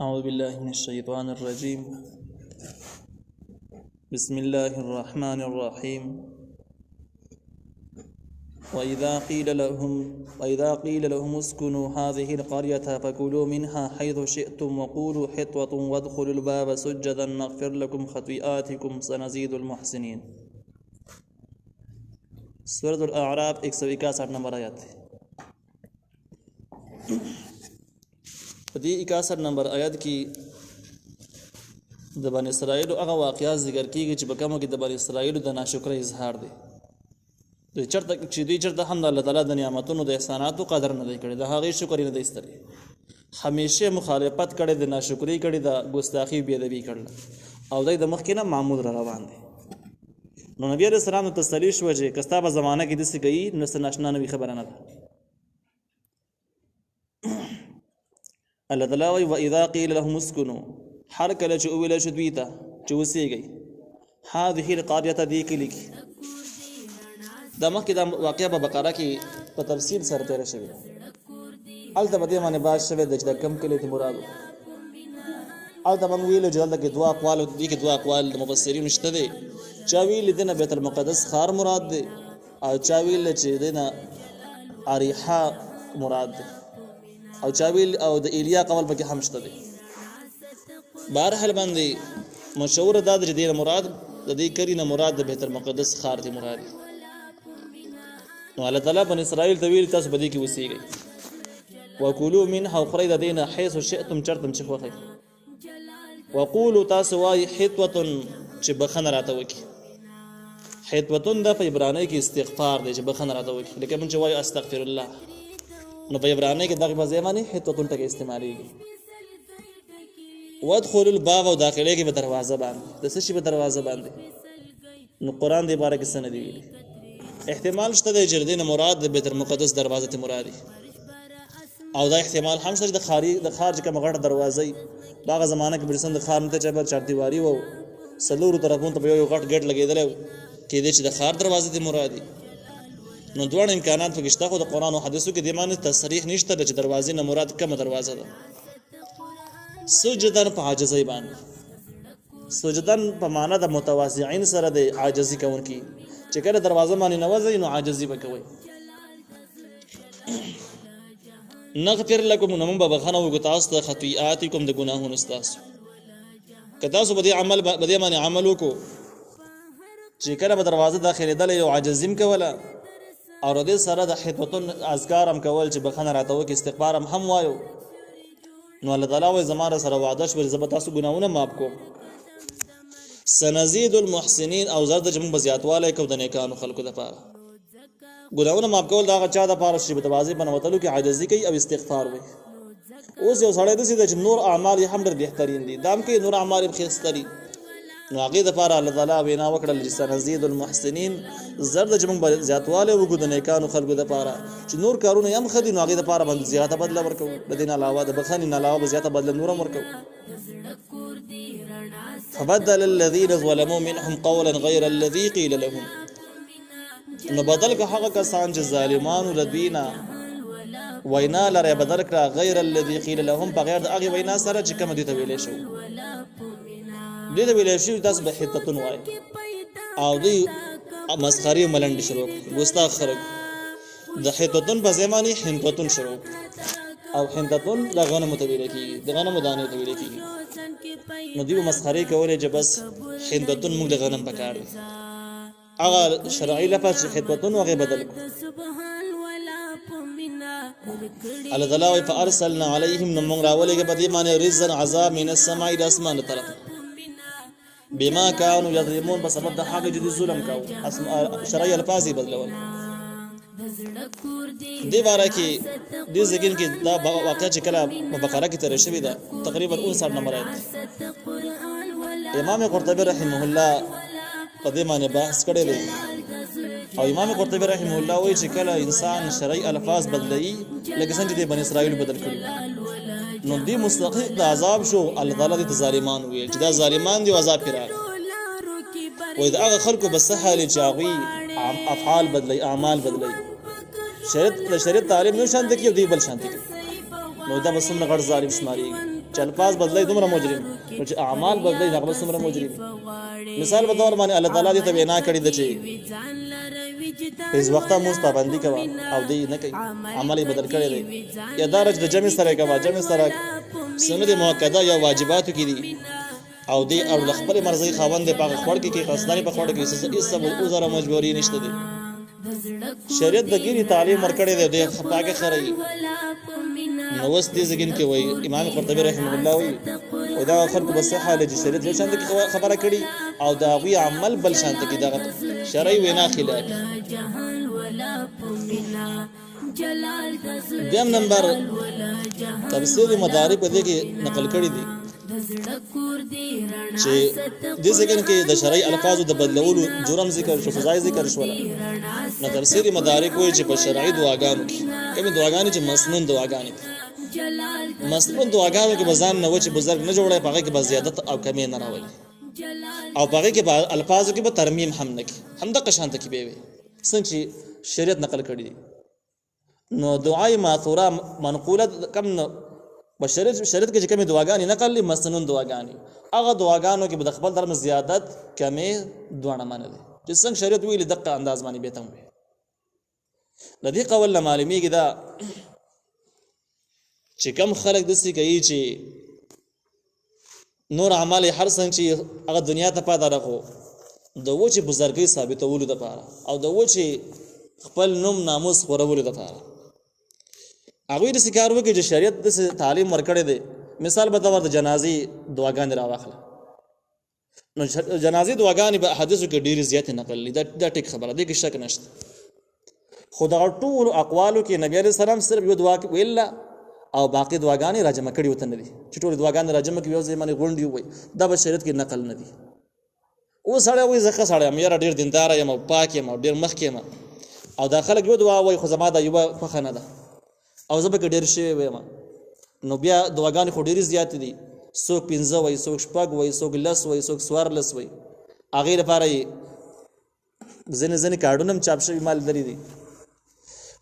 أعوذ بالله من الشيطان الرجيم. بسم الله الرحمن الرحيم. وإذا قيل لهم اسكنوا هذه القرية فكلوا منها حيث شئتم وقولوا حطوة وادخلوا الباب سجدا نغفر لكم خطيئاتكم سنزيد المحسنين. سورة الأعراف 161 نمبر آیات. په دې 61 نمبر آیات کې د بنی اسرائیل هغه واقعات ذکر کیږي چې په کومه کې د بنی اسرائیل د ناشکرۍ اظهار دی. د چرته هم د الله تعالی د نعمتونو د احساناتو قدر نه دی کړی، د هغې شکر نه دی ایستلی، همیشه مخالفت کړی، د ناشکرۍ کړی، د ګستاخي بې ادبي کړله او دی د مخکې نه معمول را روان دی. نو نبي علیه السلام ته تسلي شوه چې که ستا په زمانه کې داسې کوي نو څه ناشنا نوي خبره نه ده. الله تعالی وایي وإذا قیل لهم اسکنوا، هر کله چې وویل شو دوی ته چې اوسېږئ هذه القرية دې کلي کې. دا مخکې دا واقعه په بقره کې په تفصیل سره تېره شوې ده. هلته په دې باندې بحث شوی دی چې د کوم کلي ته مراد و. هلته موږ ویلو چې دلته کې دوه اقوال دي، کې دوه اقوال د مفسرینو شته دی. چا ویلي دی نه بیت المقدس ښار مراد دی او چا ویلي چې دی نه اریحا مراد دی او چا ویل او د ایلیا قول پکې هم شته دی. بهرحال باندې مشهور دا د دې مراد د دې کلی نه مراد د بیت المقدس ښار دی مراد. نو الله تعالی بنی اسرائیل ته ویل تاسو به دې کې اوسېږئ، وکلوا منها وخورئ د دې نه حیث شئتم چرتم چې خوښئ، وقولوا تاسو وایئ حطوة چې بخښنه راته وکړي. حطوة دا په عبرانۍ کې استغفار دی چې بخښنه راته وکړي، لکه موږ چې وایو استغفر الله، نو په عبرانۍ کې دغه په ځای باندې حطوة ټکی استعمالیږي. وادخلوا الباب او داخلي کې په دروازه باندې د څه شي په دروازه باندې. نو قرآن دې باره کې څه نه دی ویلي. احتمال شته دی چې د دې نه مراد د بیت المقدس دروازه ته مرادي، او دا احتمال هم شته چې د ښار چې کومه غټه دروازه وي په هغه زمانه کې برسن د ښار نه ته چې به چاردیواري و څلورو طرفونو ته به یو غټ ګیټ لګېدلی و، کېدای چې د ښار دروازه ته مرادي. نو دواړه امکانات پکې شته، خو د قرآن او حدیثو کې دې باندې تصریح نشته چې دروازې نه مراد کومه دروازه ده. سجدن په عاجزۍ باندې، سجدن په معنا د متواضعین سره د عاجزي کوونکي، چې کله دروازه باندې نوځئ نو عاجزي به کوئ. نغفر لکم، نو موږ به بخښنه وکړو تاسو ته خطیئاتکم د ګناهونو ستاسو. که تاسو په دې باندې عمل وکړو چې کله به دروازه داخلېدلی یو عاجزي م کوله او د دې سره د حطوة اذکار هم کول چې بخښنه راته وکړي، استغفار هم وایو، نو الله تعالی وایي زما سره وعده شوه چې زه به تاسو ګناهونه معاف کوم. سنزيد المحسنین، او زر د چې موږ به زیاتوالی کوو د نیکانو خلکو دپاره. ګناهونه معاف کول د هغه چا دپاره چې په دروازې په نوتلو کې عاجزي کوي او استغفار وایي. اوس یو سړی داسې دی چې نور اعمال یې هم ډېر بهترین دي، دا هم کوي نور اعمال یې ښایسته دي، نو هغې دپاره الله تعالی وینا وکړله چې سنزيد المحسنین، زر د چې موږ به زیاتوالی وکړو د نیکانو خلکو دپاره چې نور کارونه یې هم ښه دي، نو هغې دپاره به زیاته بدله ورکوو. د دې نه علاوه د بخښنې نه علاوه به زیاته بدله نور هم ورکوو. فبدل الذين ظلموا منهم قولا غير الذي قيل لهم، نو بدل که هغه کسان چې ظالمانو له دوی نه وینا لري بدل کړه غیر الذي قيل لهم، بغیر د هغې وینا سره چې کومه دوی ته ویلی شوي. دوی ته ویلی شوي تاسو به حطة وایئ، او دوی مسخرې ملنډې شروع کړو، ګستاخ خلک د حطة په ځای باندې حنطة شروع کړو، او حنطة د غنمو ته ویلی کېږي، د غنمو دانې ته ویلی کېږي. نو دوی به مسخرې کولې چې بس حنطة موږ د غنم په کار دی، هغه شرعي لفظ چې حطة هغې بدل کړو. الله تعالی وایي فارسلنا علیهم، نو موږ راولېږه په دې باندې رزقا عذاب من السماء، د اسمان د طرف، بما كانوا يظلمون، په سبب د هغه چې دوی ظلم کوو. شرعي الفاظ یې بدلول. دې باره کې دې ذکر کې دا واقعه چې کله په بقره کې تېره شوې ده تقریبا 59 نمبر آیت. امام قرطبي رحمه الله په دې باندې بحث کړی دی، او امام قرطبي رحمه الله وایي چې کله انسان شرعي الفاظ بدلوي لکه څنګه چې د بني اسرائیل بدل کړي، نو دې مستحق د عذاب شو. الله تعالی دې ظالمان ویل چې دا ظالمان دي او عذاب پرې راغی. وایي د هغه خلکو به څه حال چې هغوی افعال بدلوي، اعمال بدلوي، شریعت تعلیم یو شانته کوي او دوی بل شانته کوي، نو دا به څومره غټ ظالم شمارېږي. چې الفاظ بدلای دومره مجرم نو چې اعمال بدلای هغه څومره مجرم. مثال په تور باندې الله تعالی دې ته وینا کړی د چې هیڅ وخت موږ پابندي کوي او دې نه کوي عمل بدل کړی دی یا درج د جمع سره کوي جمع سره سنت مؤکده یا واجبات کې دي او دې او خپل مرزي خاوند په خړ کې قصداري په خړ کې هیڅ سبب او زره مجبوري نشته دي. شریعت د ګيري تعلیم ورکړی دی د خپاګه خړی نو وس دې زګین کې وای امام قرطبي رحمه الله وای او دا خلق بس حاله چې شریعت یو شان خبره کړي او دا وی عمل بل شان کې دا شرعي وینا خلاف. دیم نمبر تفسیر مدارک په دې کې نقل کړی دي چې دې ځکه کې د شرعي الفاظو د بدلولو جرم ذکر شو فضای ذکر شو نو تفسیر مدارک وایي چې په شرعي دعاګانو کې کومې دعاګانې چې مسنون دعاګانې مسنون دعاګانو کې بزان نه و چې بزرګ نه جوړه پغه کې زیادت او کمی نه راوړي او پغه کې الفاظو کې به ترمیم هم نه کې هم د قشانت کې به وي څنګه چې شریعت نقل کړی دي. نو دعای ماثوره منقوله کم بشریت شریعت کې چې کومې دعاګانې نقل لي مسنون دعاګانې هغه دعاګانو کې به د خپل درم زیادت کمی دوانه منل چې څنګه شریعت ویلي دقه انداز باندې به تم وي. د دې قول معلومیږي دا چې کم خلک دسي کوي چې نور اعمال هر څنګه چې هغه دنیا ته پاده راغو د و چې بزرګي ثابتولو د پاره او د و چې خپل نوم ناموس خورولو د پاره هغه د سکار وکړي چې شریعت د تعلیم ورکړي دي. مثال به دا د جنازي دعاګانې راوخله نو جنازي دعاګانې په حدیثو کې ډېر زیات نقل دي دا ټیک خبره ده کې شک نشته. خدای ټول اقوالو کې نبی عليه السلام صرف یو دعا ویلا او باقي دعاګانې راجمع کړي وته نه دي چې ټول دعاګانې راجمع کوي یو ځای باندې غونډي وي دا به شریعت کې نقل نه دي. او سړی وایي زکه سړی مې ډېر دیندار یم او پاک یم او ډېر مخکې یم او دا خلک یو دعا وایي خو زما دا یو فخه نه ده او زه به ډېر شوی وایم نو بیا دعاګانې خو ډېرې زیاتې دي څوک 15 وایي څوک 6 وایي څوک 10 وایي څوک 14 وایي هغې لپاره یې ځینې کارډونه هم چاپ شوي مال لري دي.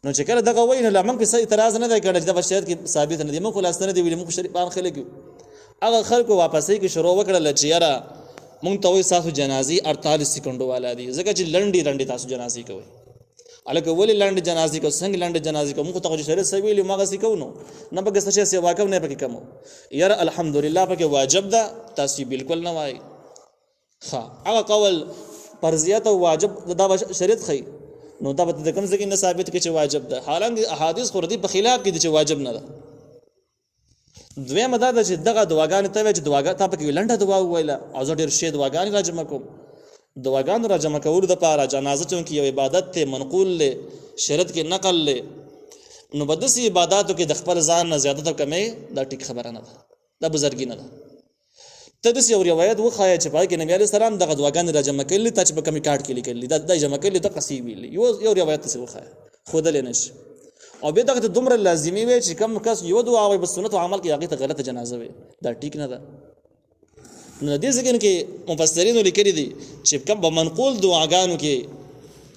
نو چې کله دغه وایي نو له موږ پسې اعتراض نه دی کړی چې دا شریعت کې ثابت نه دي موږ خو لاس نه دي ویلي موږ شریفان خلک یو هغه خلکو واپسې کې شروع وکړله چې یاره موږ ته وایي ستاسو جنازې 48 سکندو والا دي ځکه چې لنډې تاسو جنازې کوئ الکه ولې لاندې جنازې کو څنګه لاندې جنازې کو موږ ته شریعت سویلی ماغه سکو نو نه پکې څه شي واقف نه پکې کوم یاره الحمدلله پکې واجب ده تاسو بالکل نه وای ها هغه قول فرضیت او واجب دا شریعت خي نو دا به د کوم ځکه نه ثابت کې چې واجب ده حالانکه احادیث خردي په خلاف کې دي چې واجب نه ده. دویمه دا چې دغه دعاګانې ته چې دعاګه تا پکې لنډه دعا ویله او زه ډېر شی دعاګانې راجمع کوم دعاګانو را جمع کولو د پاره جنازه چونکې یو عبادت ته منقول له شریعت کې نقل له نو بدسي عبادتو کې د خپل ځان نه زیادت کمې دا ټیک خبره نه ده دا بزرګي نه ده. ته د یو روایت وخایې چې پای کې نبی عليه السلام دغه دعاګانې را جمع کړلې ته چې په کمی کارت کې لیکلې دا جمع کړلې ته قصې ویلې یو روایت څه وخایې خود له نشي او به دغه دومره لازمي وي چې کم کس یو دعا وي بس سنت او عمل کې هغه ته غلطه جنازه وي دا ټیک نه ده. نو دې ځکه کې مفسرینو لیکلي دي چې کوم په منقول دعاګانو کې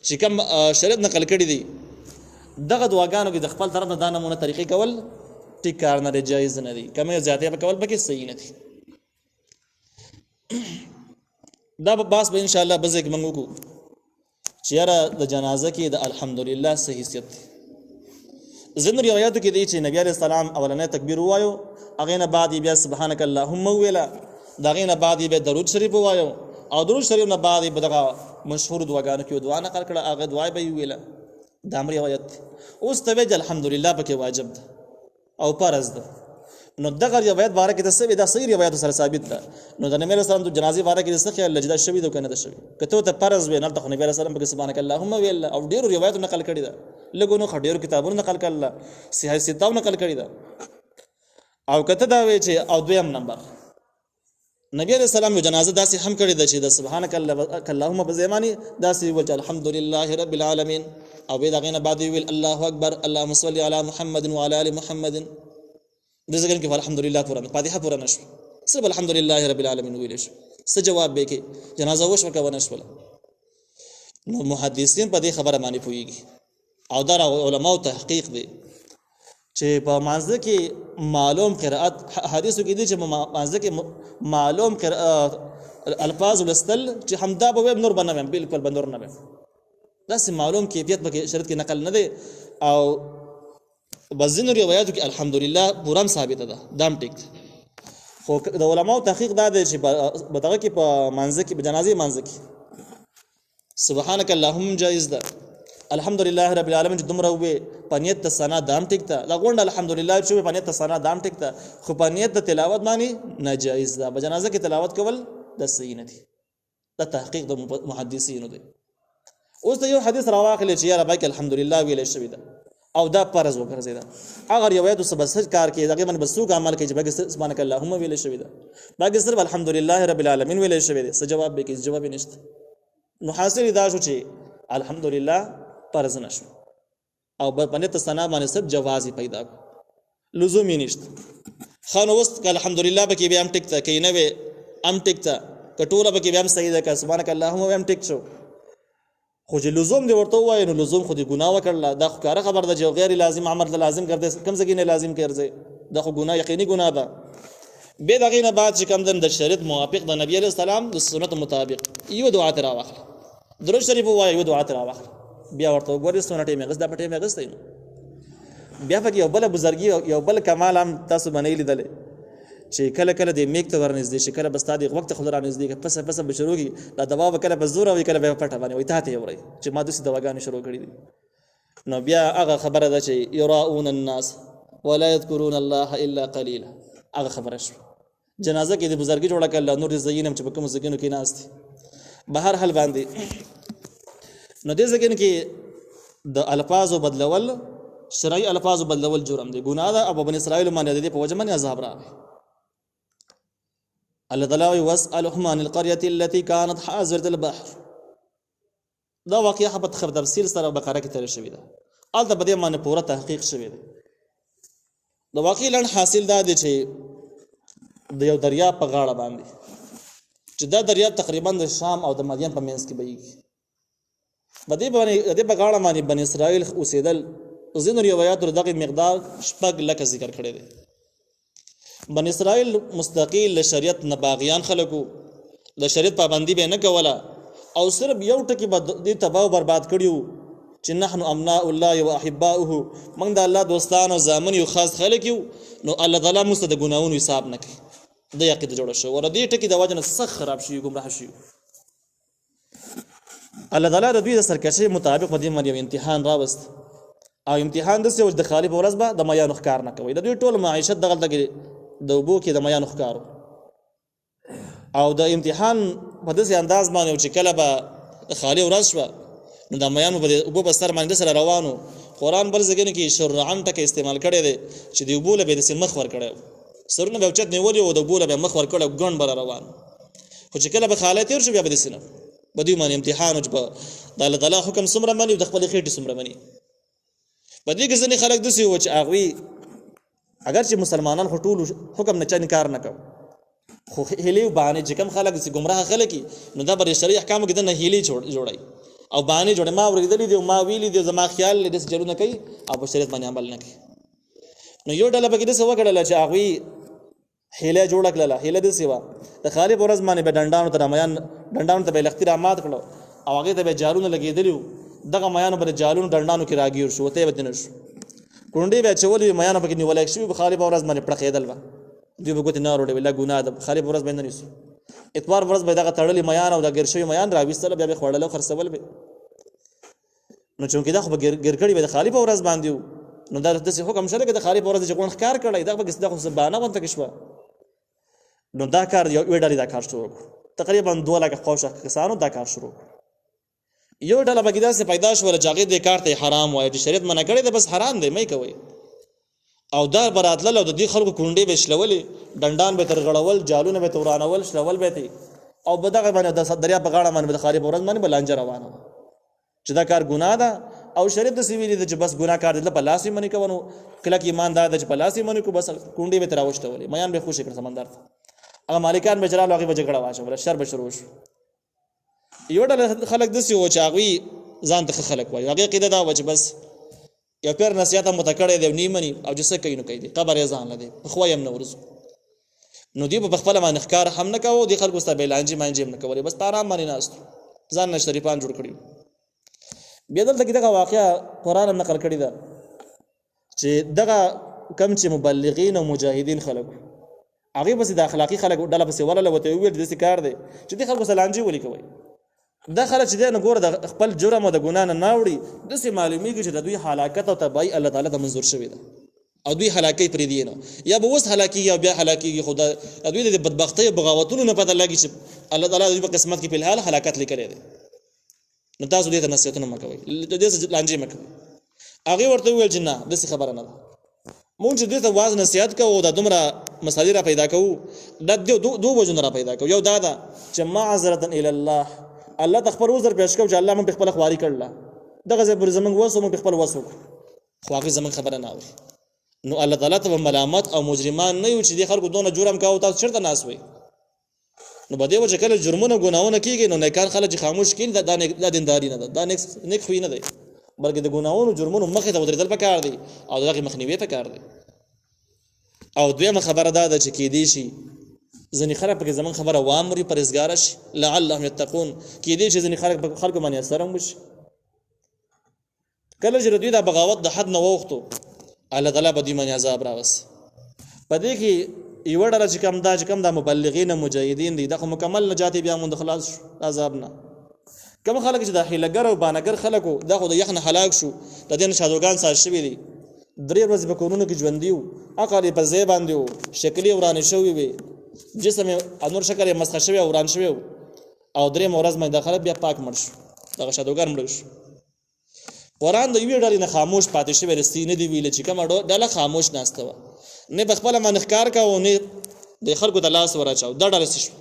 چې کوم شریعت نقل کړي دي دغه دعاګانو کې د خپل طرف نه دا نمونه طریقې کول ټیک کار نه دی جایز نه دی کمه زیاتې په کول پکې صحیح نه دي. دا باس به ان شاء الله بزګ منغو کو چې یاره د جنازه کې د الحمدلله صحیح حیثیت زن روایتو کې دی چې نبی عليه السلام اولنې تکبیر وایو هغه نه بعد بیا سبحانك اللهم ویلا دغه نه بعد به درود شریف وایو او درود شریف نه بعد به دغه مشهور دعاګانو کې دعا نقل کړه هغه دعا به ویلا د امر روایت اوس ته الحمدلله پکې واجب ده او فرض ده. نو دغه روایت باره کې د څه دا صحیح روایت سره ثابت ده نو د نبی رسول الله د جنازې باره کې د څه خیال لجدا شوی ده کنه ده شوی کته ته فرض وینه ته نبی رسول الله پکې سبحانك اللهم ویلا او ډیر روایت نقل کړي ده لګونو خډیر کتابونو نقل کړل صحیح ستاو نقل کړي ده او کته دا وی چې او دویم نمبر نبی علیہ السلام یو جنازه داسې هم کړی ده چې د سبحانك اللهم بزمانی داسې وجه الحمدلله رب العالمین او به دغه نه بعد ویل الله اکبر اللهم صل علی محمد وعلى ال محمد دغه کې الحمدلله قرآن فاتحه پورا نشو صرف الحمدلله رب العالمین ویل شو څه جواب به کې جنازه وشو کا ونشول نو محدثین په دې خبره باندې پويږي او دا علماء تحقیق دي چې په مانځه کې معلوم قرأت حدیثو کې دي چې مانځه کې معلوم الفاظ ولستل چې همدا به نور بنوي بالکل بنور نه وي داسې معلوم کیفیت به شرط کې نقل نه دی او بزین روایتو کې الحمدلله پورم ثابت ده دام ټیک خو د علماو تحقیق دا دی چې بدغه کې په مانځه کې په جنازې مانځه کې سبحانك اللهم جائز ده الحمدلله رب العالمین چې دومره وې په نیت د ثنا دام ټیک ده دا غونډه الحمدلله چې په نیت د ثنا دام ټیک ده خو په نیت د تلاوت باندې ناجایز ده په جنازه کې تلاوت کول د صحیح نه دي دا تحقیق د محدثینو دی اوس د یو حدیث راواخلې چې یا رب الحمدلله ویل شوی ده او دا فرض وګرځیدا اگر روایت سبس کار کې دغه من بسوک عمل کې چې بګ سبحانك اللهم ویل شوی ده باقي صرف الحمدلله رب العالمین ویل شوی ده څه جواب به کې جواب نشته نو حاصل دا شو چې الحمدلله فرض نشو او په نیت ثنا باندې صرف جواز پیدا لزوم یې نشته خانو وست الحمدلله به کې بیا هم ټیک ته کې نه وي ام ټیک ته کټوره به کې بیا هم صحیح ده که سبحانك اللهم هم ټیک شو خو چې لزوم دی ورته وایي نو لزوم خو دې ګناه وکړله دا خو کاره خبر ده چې غیر لازم عمل لازم ګرځي کم ځای نه لازم ګرځي دا خو ګناه یقیني ګناه ده به دغه نه بعد چې کم د شریعت موافق د نبی علیہ السلام د سنت مطابق یو دعا تر واخله درود شریف وایي یو دعا تر واخله بیا ورته وګورئ سنت یې مغز د پټې مغز ته بیا پکې یو بل بزرګي یو بل کمال هم تاسو باندې لیدل چې کله کله د میک ته ورنږدې شي کله بس تا د وخت خود رانږدې پس پس به شروع کی دا دوا وکړه په زور او کله به پټه باندې وي ته وری چې ما دوی دواګانې شروع کړې دي نو بیا هغه خبره ده چې یراؤون الناس ولا يذكرون الله الا قليلا هغه خبره شو جنازه کې د بزرګي جوړه کړل نور زینم چې په کوم زګینو کې ناست بهر حل باندې نو دې زګین کې د الفاظ بدلول شرعي الفاظ بدلول جرم دی ګناه ده ابو بن اسرائیل باندې د په وجه باندې عذاب راغی الله تعالی واسألهم عن القرية التي كانت حاضرة البحر دا واقعه په خبر تفصیل سره بقره کې تر شوی ده البته په دې باندې پوره تحقیق شوی ده دا واقعي لن حاصل دا دي چې د یو دریاب په غاړه باندې چې دا دریاب تقریبا د شام او د مدین په منځ کې بهیږي په دې باندې د په غاړه باندې بنی اسرائیل اوسېدل ځینو روایتو دغه مقدار شپږ لکه ذکر کړی دی بن اسرائیل مستقیل شریعت نه باغیان خلکو د شریعت پابندي به نه کوله او صرف یو ټکی به د تباہ برباد کړیو چې نحن ابناء الله واحباؤه موږ د الله دوستان او زامن یو خاص خلک یو نو الله تعالی موږ د ګناونو حساب نه کوي د یقین جوړ شو ور دې ټکی د وجه نه سخت خراب شي ګمراه شي الله تعالی د دوی د سرکشي مطابق مدي مریم امتحان راوست او امتحان د څه د خالف ورځ به د میانو ښکار نه کوي د دوی ټول معیشت دغه د وبو کې د میانو ښکارو او د امتحان په داسې انداز باندې چې کله به خالی ورځ شوه نو د میانو په اوبو په سر باندې سره روانو قرآن بل ځای کې شرعن ټکی استعمال کړی دی چې د اوبو له به داسې مخ ورکړی سرونه به اوچت نیولي او د اوبو له به مخ ورکړی ګڼ به روان خو چې کله به خالی تېر شو بیا به داسې نه په دوی باندې امتحان و چې د الله تعالی حکم څومره مني او د خپلې خېټې څومره مني په دې کې ځینې خلک داسې وو چې هغوی اگر چې مسلمانان خو ټول حکم نه چا انکار نه کوي خو هیلې بهانې چې کوم خلک چې ګمراه خلک نو دا به شرعي احکامو کې دنه هیلې جوړوي او بهانې جوړوي ما اورېدلي دي ما ویلي دي زما خیال لري داسې چلونه کوي او په شریعت باندې عمل نه کوي نو یو ډله پکې داسې وکړله چې هغوی هیله جوړه کړله هیله داسې وه د خالي په ورځ باندې به ډنډانو ته به یې لښتي رامات کړو او هغې ته به یې جالونه لګېدلي وو دغه میانو به د جالونو ډنډانو کې راګیر شو وته یې به نه شو کونډې به اچولې میانو پکې نیولی شوي به خالي په ورځ باندې پړقېدل به دوی به ګوتې نه وروړې ویل ګناه ده خالي په ورځ به یې نه نیسو اتوار ورځ به یې دغه تړلي میان او د ګیر شوي میان راویستله بیا به یې خوړل او خرڅول به نو چونکې دا خو به ګیر کړي به د خالي په ورځ باندې وو نو دا داسې حکم شوی که د خالي په ورځ چې غونډ ښکار کړی دا خو بهانه غونته کې شوه نو دا کار یوې ډلې دا کار شروع کړو تقریبا 2 لکه خوښه کسانو دا کار شروع کړو یو ډله پکې داسې پیدا شوله چې هغې دې کار ته حرام وایي چې شریعت منع کړی دی بس حرام دی مه یې کوئ او دا به راتلل او د دې خلکو کونډې به یې شلولې ډنډان به یې ترغړول جالونه به یې ورانول شلول به یې او به دغه باندې د دریاب په غاړه باندې به د خالي په ورځ باندې به لانجه روانه وه چې دا کار ګناه ده او شریعت داسې ویلي ده چې بس ګناه کار دی په لاس یې منې کوه نو کلک ایمان دا ده چې په لاس یې منې کړو بس کونډې به یې ترې راوشتولې میان به یې خوشې کړ سمندر ته هغه مالکان به چې راغلو هغې به جګړه واچوله شر به شروع شو یو ډله خلک داسې وو چې هغوی ځان ته ښه خلک وایي هغې عقیده دا وه چې بس یو پیر نصیحت هم متکړی دی نیمني او چې څه کوي نو کوي دی قبر یې ځان لدی په خو يم نورز نو دی په خپل باندې ښکار هم نه کاوه دی خلکو سره بیلانجی مانجی هم نه کولې بس آرام باندې ناست ځان نشریفان جوړ کړی بیا دلته کې دغه واقعیا قران هم نقل کړی دا چې دغه کم چې مبلغین او مجاهدین خلک هغه بس د اخلاقی خلک ډله بس ولا وته ویل د کار دی چې د خلکو سلانجی ولي کوي دا خلک چې نه ګوره د خپل جرم او د ګنا نه ناوړي د سي معلومیږي چې د دوی هلاکت او تباہی الله تعالی ته منظور شوی ده او دوی هلاکی پرې دی نه یا به وس هلاکی یا بیا هلاکی خدا دوی د بدبختی او بغاوتونو نه پته لګي چې الله تعالی دوی په قسمت کې په الحال هلاکت لیکلې ده نو تاسو دې ته نصیحتونه مکوئ دې څه لانجې مکوئ هغه ورته ویل چې نه د څه خبره نه ده مونږ دې ته واز نصیحت کوو دا دومره مسالې را پیدا کوو دا دوه وجونه را پیدا کوو یو دا ده چې معذرة الی الله الله تخبر وزر پیش کو چې الله مون په خپل خواري کړل دغه زبر زمنګ وسو مون په خپل وسو خو هغه زمنګ خبره نه اوري نو الله تعالی ته ملامت او مجرمان نه یو چې دي خلکو دونه جرم کاوه تاسو چرته ناس وي نو بده وجه کله جرمونه ګناونه کیږي نو نیکان خلک خاموش کین دا دینداری نه ده دا نیک خوې نه ده بلکې د ګناونو جرمونو مخې ته ودرېدل پکار دي او دغه مخنیوي پکار دي او دویمه خبره ده چې کې دي شي ځنې خلک پکې زمون خبره وامري پرهیزګار شي لعلهم یتقون کې دي چې ځنې خلک باندې اثر هم وشي کله چې دوی دا بغاوت د حد نه وختو الله تعالی به دې باندې عذاب راوس پدې کې یو ډول چې کم دا مبلغین مجاهدین دي د مکمل نجات بیا مون خلاص عذاب نه کوم خلک چې د هیلګر او بانګر خلکو دا خو د یخنه هلاک شو د دې شادوغان سره شوی دي درې ورځې په کورونو کې ژوند دیو عقل په ځای باندې وو شکلی ورانه شوی وي جسم انور شکل مسخ شوی او وران شوی او درې مورز مې داخله بیا پاک مړ شو دغه شادوغان مړ شو قرآن د یوې ډلې نه خاموش پاتې شوی رستی نه دی ویل چې کوم ډله خاموش ناسته و نه بخپل منخکار کا او نه د خلکو د لاس ورچاو دا ډله شو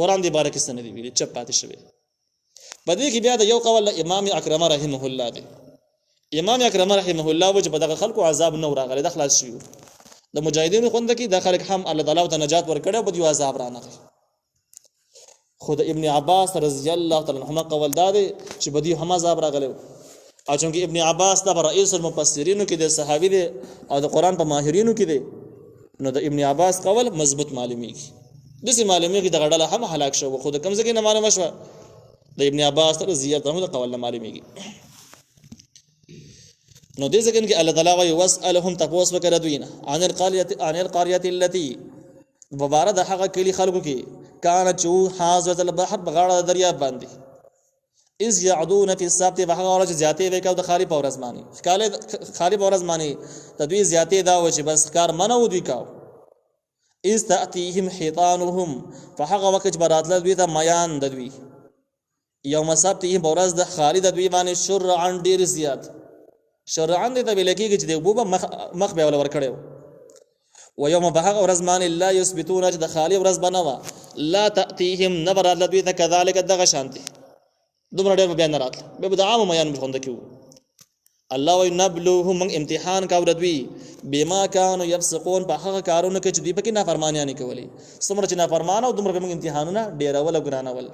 قرآن دی بارک سن دی ویل چپ پاتې شوی بدې کې بیا د یو قول امام اکرم رحمه الله دی امام اکرم رحمه الله وجه په دغه خلکو عذاب نه راغلی د خلاص شو د مجاهدینو خوند کې د خلک هم الله تعالی ته نجات ورکړي او د عذاب را نه خود ابن عباس رضی الله تعالی عنهما قول داده چې بدی هم عذاب راغلی او چونکه ابن عباس دا رئیس المفسرین کې د صحابي دی او د قران په ماهرینو کې دی نو د ابن عباس قول مضبوط معلومیږي د سي معلومیږي د غړل هم هلاک شو خود کمزې کې نه معلومه شو د ابن عباس رضی الله عنه قول معلومیږي نو دې ځکه کې الله تعالی وايي واسالهم تپوس وکړه دوینه عن القريه التي وبارد حق کلی خلقو کې کان چو حاضر البحر بغاړه دریاب باندې از يعدون في السبت وهغه زیاتې وکاو د خالی پورز مانی خالی پورز مانی تدوی زیاتې دا و چې بس کار منو دوی کاو از تاتيهم حيطانهم فهغه وخت براتل دوی ته میان د دوی یوم سبت پورز د خالی د دوی باندې شرعن ډیر زیات شرعن دې ته لکېږي چې د بوبه مخ به ول ور کړو و یوم بهغه ورزمان لا یثبتون چې د خالی ورځ بنوا لا تاتيهم نبر الذي كذلك دغه شانتي دومره ډېر بیان راتل به د عام بیان بخوند کیو الله وینبلوهم امتحان کا وردوی بما كانوا يفسقون په هغه کارونه کې چې دوی پکې نافرمانیانه کوي څومره چې نافرمانه او دومره به موږ امتحانونه ډېرول او ګرانول